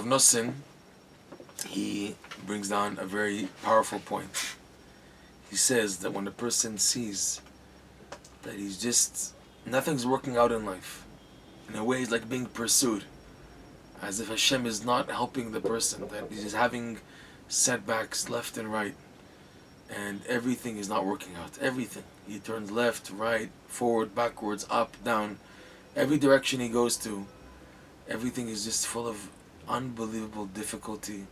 Nosson, he brings down a very powerful point. He says that when a person sees that nothing's working out in life, in a way he's like being pursued, as if Hashem is not helping the person, that he's having setbacks left and right, and everything is not working out. Everything. He turns left, right, forward, backwards, up, down. Every direction he goes to, everything is just full of unbelievable difficulty,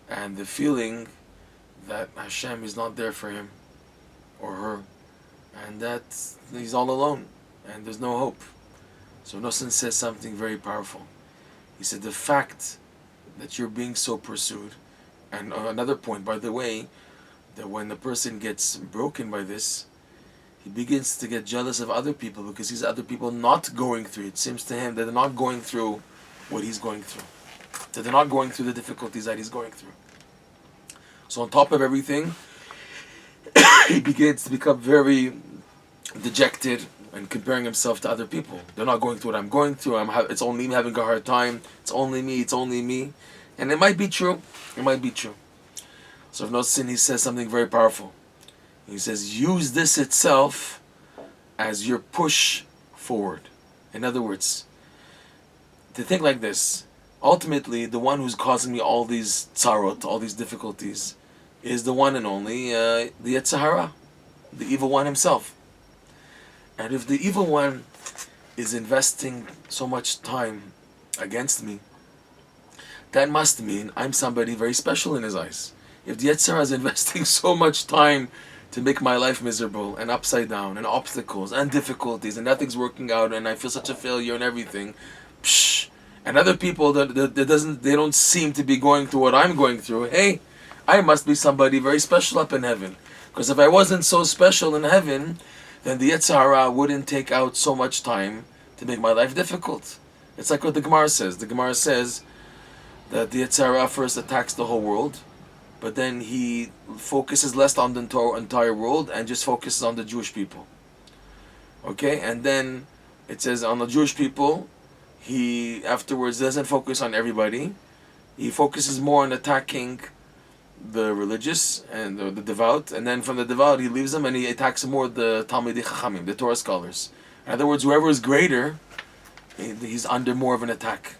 and the feeling that Hashem is not there for him or her, and that he's all alone and there's no hope. So Nosson says something very powerful. He said the fact that you're being so pursued, and another point, by the way, that when the person gets broken by this, he begins to get jealous of other people because he's other people not going through. It seems to him that they're not going through what he's going through, that they're not going through the difficulties that he's going through. So on top of everything, he begins to become very dejected and comparing himself to other people. They're not going through what I'm going through. It's only me having a hard time. It's only me. And it might be true. So if Nosson, he says something very powerful. He says, use this itself as your push forward. In other words, to think like this, ultimately the one who's causing me all these tzarot, all these difficulties, is the one and only the Yetzer Hara, the evil one himself. And if the evil one is investing so much time against me, that must mean I'm somebody very special in his eyes. If the Yetzer Hara is investing so much time to make my life miserable and upside down and obstacles and difficulties and nothing's working out and I feel such a failure and everything, and other people they don't seem to be going through what I'm going through, hey, I must be somebody very special up in heaven. Because if I wasn't so special in heaven, then the Yetzer Hara wouldn't take out so much time to make my life difficult. It's like what the Gemara says. The Gemara says that the Yetzer Hara first attacks the whole world, but then he focuses less on the entire world and just focuses on the Jewish people. Okay? And then it says on the Jewish people, he afterwards doesn't focus on everybody. He focuses more on attacking the religious and the devout, and then from the devout he leaves them and he attacks more the Talmidei Chachamim, the Torah scholars. In other words, whoever is greater, he's under more of an attack.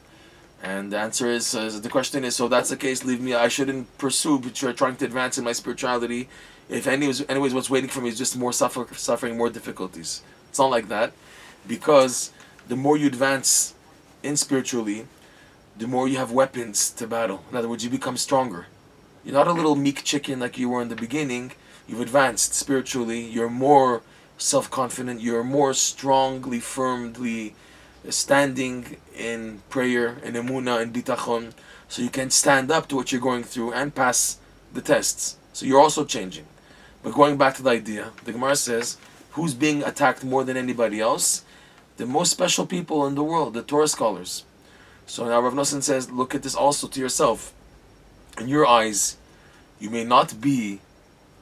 And the answer is, the question is, so if that's the case, leave me, I shouldn't pursue trying to advance in my spirituality. If anyways what's waiting for me is just more suffering, more difficulties. It's not like that, because the more you advance in spiritually, the more you have weapons to battle. In other words, you become stronger. You're not a little meek chicken like you were in the beginning. You've advanced spiritually. You're more self-confident. You're more strongly, firmly standing in prayer, in emunah, in bitachon. So you can stand up to what you're going through and pass the tests. So you're also changing. But going back to the idea, the Gemara says, who's being attacked more than anybody else? The most special people in the world, the Torah scholars. So now Rav Nosson says, look at this also to yourself. In your eyes, you may not be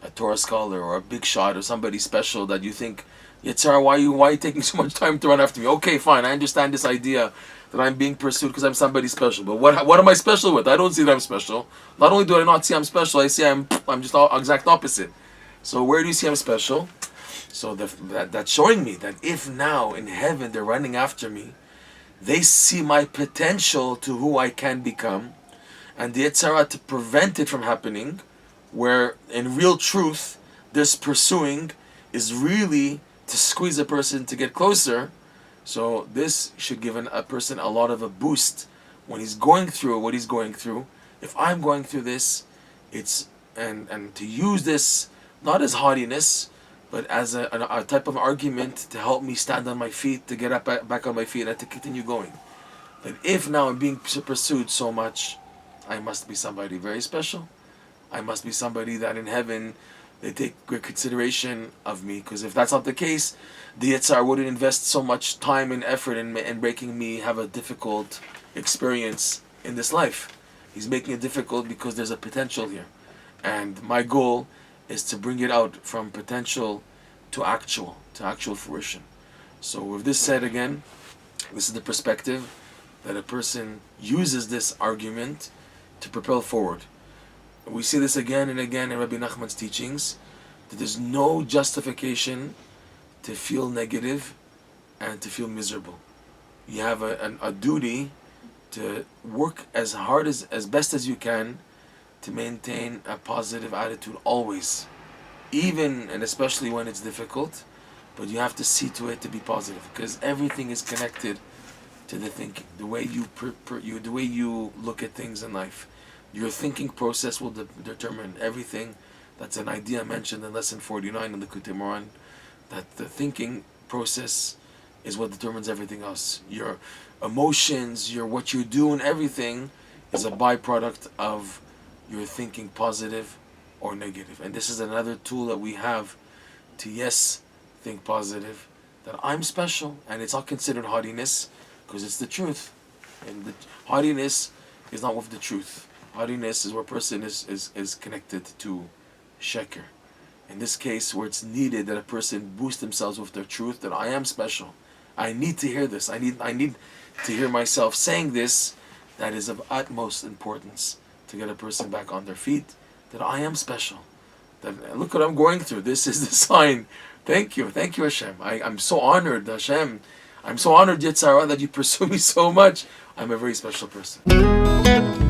a Torah scholar or a big shot or somebody special that you think, Yetzer Hara, why are you taking so much time to run after me? Okay, fine, I understand this idea that I'm being pursued because I'm somebody special. But what am I special with? I don't see that I'm special. Not only do I not see I'm special, I see I'm just the exact opposite. So where do you see I'm special? So that's showing me that if now in heaven they're running after me, they see my potential to who I can become, and the Yetzer Hara to prevent it from happening, where in real truth this pursuing is really to squeeze a person to get closer. So this should give a person a lot of a boost when he's going through what he's going through. If I'm going through this, it's and to use this not as haughtiness, but as a type of argument to help me stand on my feet, to get up back on my feet, and to continue going. That if now I'm being pursued so much, I must be somebody very special. I must be somebody that in heaven they take great consideration of me. Because if that's not the case, the Yetzer Hara wouldn't invest so much time and effort in making me have a difficult experience in this life. He's making it difficult because there's a potential here. And my goal is to bring it out from potential to actual fruition. So with this said again, this is the perspective that a person uses this argument to propel forward. We see this again and again in Rabbi Nachman's teachings, that there's no justification to feel negative and to feel miserable. You have a duty to work as hard as best as you can to maintain a positive attitude always, even and especially when it's difficult. But you have to see to it to be positive, because everything is connected to the thinking, the way the way you look at things in life. Your thinking process will determine everything. That's an idea mentioned in lesson 49 in the Likutei Moharan, that the thinking process is what determines everything else. Your emotions, what you do, and everything is a byproduct of your thinking, positive or negative. And this is another tool that we have to, yes, think positive, that I'm special, and it's not considered haughtiness because it's the truth. And the haughtiness is not with the truth. Haughtiness is where a person is connected to sheker. In this case, where it's needed that a person boost themselves with their truth, that I am special. I need to hear this. I need to hear myself saying this. That is of utmost importance to get a person back on their feet, that I am special. That look what I'm going through. This is the sign. Thank you Hashem. I'm so honored, Hashem. I'm so honored, Yitzhara, that you pursue me so much. I'm a very special person.